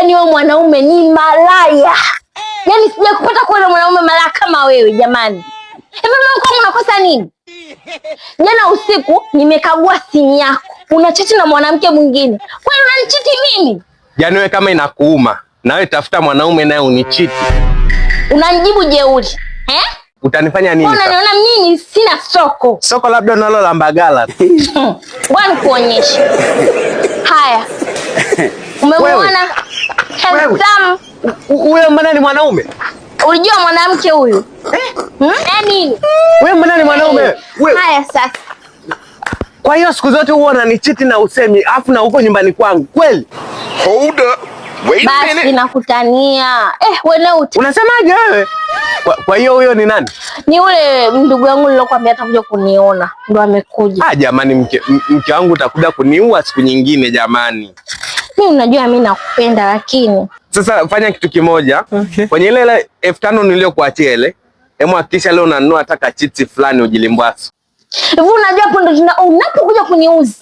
Yaani wewe mwanaume ni malaya. Yaani sija kupata kuona mwanaume malaya kama wewe jamani. Hivi mimi unakosa nini? Jana usiku nimekagua simu yako. Unachati na mwanamke mwingine. Kwani unanichiti mimi? Yaani wewe kama inakuuma, na wewe tafuta mwanaume naye unichiti. Unanijibu jeuri. Utanifanya nini? Unaona mimi sina soko. Soko labda nalo la Mbagala. Bwana kuonyesha. Haya. Umemwona? Handsome. Wewe mbona ni mwanaume? Unajua mwanamke huyu? Nini? Wewe mbona ni mwanaume? Haya sasa. Kwa hiyo siku zote huwa unanichiti na usemi afu na huko nyumbani kwangu. Kweli? Hold up. Wait a minute. Basi nakutania. Wewe unasemaje wewe? Kwa hiyo huyo ni nani? Ni ule ndugu yangu nilokuambia atakuja kuniona. Ndo amekuja. Jamani mke wangu utakuja kuniua siku nyingine jamani. Mimi unajua mimi nakupenda lakini. Sasa fanya kitu kimoja. Okay. Kwenye ile 5,000 niliyokuachia ile, hebu hakikisha leo unanunua hata chipsi fulani ujilimbwaso. Hivi unajua hapo ndo unapokuja kuniuzi.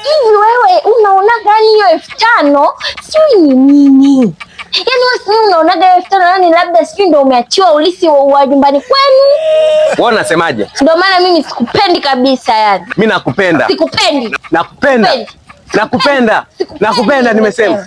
Hivi wewe unaona gani hiyo 5,000? Sijui ni nini. Yaani wewe unaonaga 5,000 yani labda sijui ndo umeachiwa ulisi wa nyumbani kwenu. Wewe unasemaje? Ndio maana mimi sikupendi kabisa yani. Mimi nakupenda. Sikupendi. Nakupenda. Nakupenda nimesema.